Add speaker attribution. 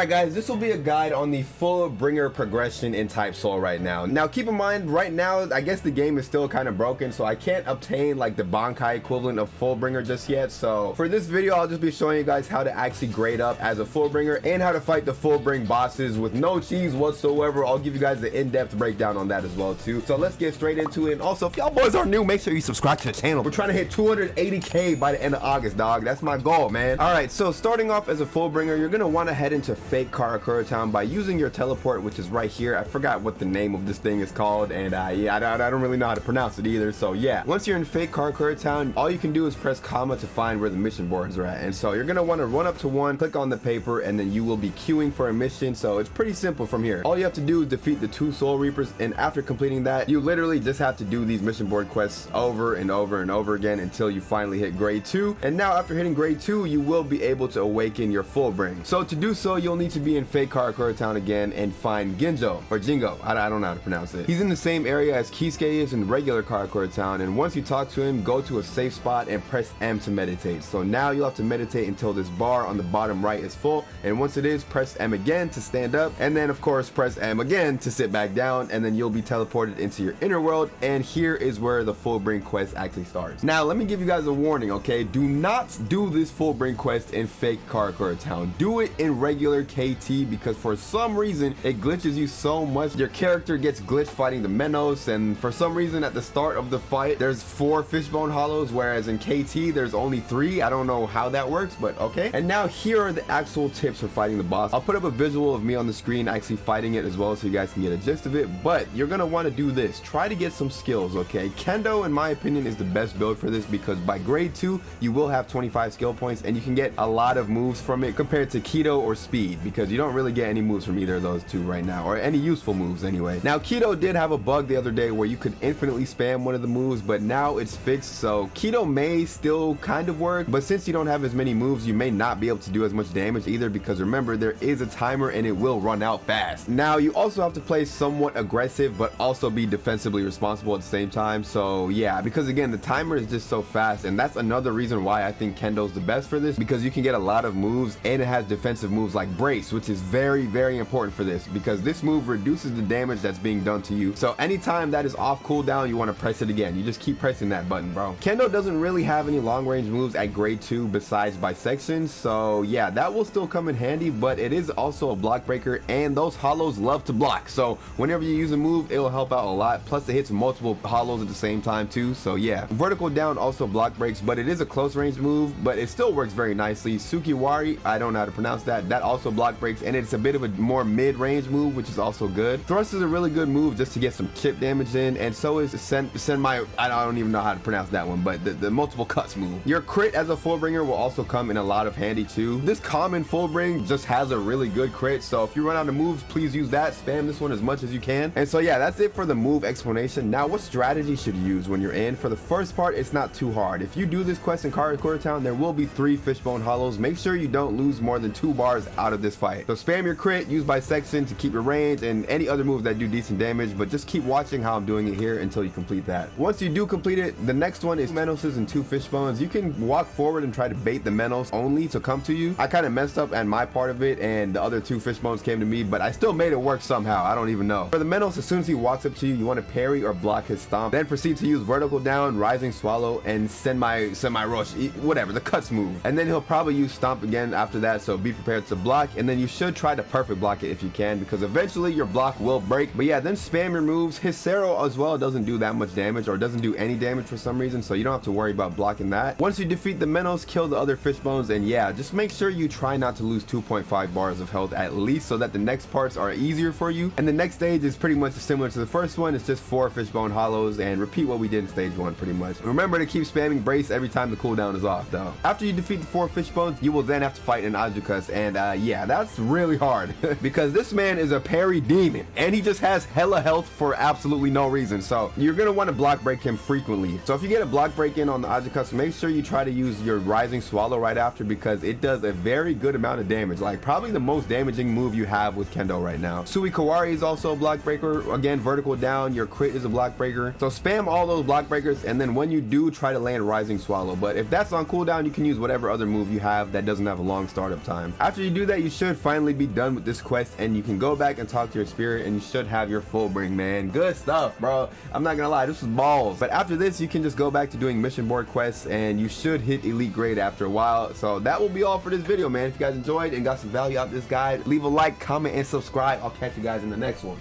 Speaker 1: Alright guys, this will be a guide on the Fullbringer progression in Type Soul right now. Now keep in mind, right now, I guess the game is still kind of broken, so I can't obtain like the Bankai equivalent of Fullbringer just yet. So for this video, I'll just be showing you guys how to actually grade up as a Fullbringer and how to fight the Fullbring bosses with no cheese whatsoever. I'll give you guys the in-depth breakdown on that as well too. So let's get straight into it. And also, if y'all boys are new, make sure you subscribe to the channel. We're trying to hit 280K by the end of August, dog. That's my goal, man. Alright, so starting off as a Fullbringer, you're gonna want to head into fake Karakura Town by using your teleport, which is right here. I forgot what the name of this thing is called, and yeah, I don't really know how to pronounce it either. So yeah, once you're in fake Karakura Town, all you can do is press comma to find where the mission boards are at. And so you're gonna want to run up to one, click on the paper, and then you will be queuing for a mission. So it's pretty simple from here. All you have to do is defeat the 2 Soul Reapers, and after completing that, you literally just have to do these mission board quests over and over and over again until you finally hit grade 2. And now after hitting grade 2, you will be able to awaken your Fullbring. So to do so, you'll need to be in fake Karakura Town again and find Ginjo or Jingo. I don't know how to pronounce it. He's in the same area as Kisuke is in regular Karakura Town, and once you talk to him, go to a safe spot and press M to meditate. So now you'll have to meditate until this bar on the bottom right is full, and once it is, press M again to stand up, and then of course press M again to sit back down, and then you'll be teleported into your inner world, and here is where the Fullbring quest actually starts. Now let me give you guys a warning, okay? Do not do this Fullbring quest in fake Karakura Town. Do it in regular KT, because for some reason it glitches you so much. Your character gets glitched fighting the Menos, and for some reason at the start of the fight there's 4 fishbone hollows, whereas in KT there's only 3. I don't know how that works, but okay. And now here are the actual tips for fighting the boss. I'll put up a visual of me on the screen actually fighting it as well, so you guys can get a gist of it. But you're gonna want to do this. Try to get some skills, okay? Kendo, in my opinion, is the best build for this, because by grade 2 you will have 25 skill points, and you can get a lot of moves from it compared to Keto or Speed, because you don't really get any moves from either of those two right now, or any useful moves anyway. Now Keto did have a bug the other day where you could infinitely spam one of the moves, but now it's fixed, so Keto may still kind of work, but since you don't have as many moves, you may not be able to do as much damage either, because remember, there is a timer and it will run out fast. Now you also have to play somewhat aggressive but also be defensively responsible at the same time. So yeah, because again, the timer is just so fast, and that's another reason why I think Kendo's the best for this, because you can get a lot of moves, and it has defensive moves like Brace, which is very important for this, because this move reduces the damage that's being done to you. So anytime that is off cooldown, you want to press it again. You just keep pressing that button, bro. Kendo doesn't really have any long range moves at grade 2 besides bisection, so yeah, that will still come in handy, but it is also a block breaker, and those hollows love to block, so whenever you use a move, it will help out a lot. Plus it hits multiple hollows at the same time too, so yeah. Vertical down also block breaks, but it is a close range move, but it still works very nicely. Sukiwari, I don't know how to pronounce that, that also block breaks, and it's a bit of a more mid-range move, which is also good. Thrust is a really good move just to get some chip damage in, and so is send my, I don't even know how to pronounce that one, but the multiple cuts move. Your crit as a Fullbringer will also come in a lot of handy too. This common Fullbring just has a really good crit, so if you run out of moves, please use that. Spam this one as much as you can. And so yeah, that's it for the move explanation. Now what strategy should you use when you're in? For the first part, it's not too hard. If you do this quest in Karakura Town, there will be 3 fishbone hollows. Make sure you don't lose more than 2 bars out of this fight. So spam your crit, use bisection to keep your range, and any other moves that do decent damage, but just keep watching how I'm doing it here until you complete that. Once you do complete it, the next one is Menoses and 2 fishbones. You can walk forward and try to bait the Menos only to come to you. I kind of messed up at my part of it, and the other 2 fishbones came to me, but I still made it work somehow. I don't even know. For the Menos, as soon as he walks up to you, you want to parry or block his stomp, then proceed to use vertical down, rising swallow, and semi rush, whatever, the cuts move, and then he'll probably use stomp again after that, so be prepared to block, and then you should try to perfect block it if you can, because eventually your block will break. But yeah, then spam your moves. His Cero as well doesn't do that much damage, or doesn't do any damage for some reason, so you don't have to worry about blocking that. Once you defeat the Menos, kill the other fishbones, and yeah, just make sure you try not to lose 2.5 bars of health at least, so that the next parts are easier for you. And the next stage is pretty much similar to the first one. It's just 4 fishbone hollows, and repeat what we did in stage 1 pretty much. Remember to keep spamming Brace every time the cooldown is off though. After you defeat the 4 fishbones, you will then have to fight an Ajukas, and yeah, that's really hard because this man is a parry demon, and he just has hella health for absolutely no reason, so you're gonna want to block break him frequently. So if you get a block break in on the Ajukas, make sure you try to use your rising swallow right after, because it does a very good amount of damage, like probably the most damaging move you have with Kendo right now. Suikawari is also a block breaker, again vertical down, your crit is a block breaker, so spam all those block breakers, and then when you do, try to land rising swallow. But if that's on cooldown, you can use whatever other move you have that doesn't have a long startup time. After you do that, you you should finally be done with this quest, and you can go back and talk to your spirit, and you should have your Fullbring, man. Good stuff, bro. I'm not gonna lie, this was balls. But after this, you can just go back to doing mission board quests, and you should hit elite grade after a while. So that will be all for this video, man. If you guys enjoyed and got some value out of this guide, leave a like, comment, and subscribe. I'll catch you guys in the next one.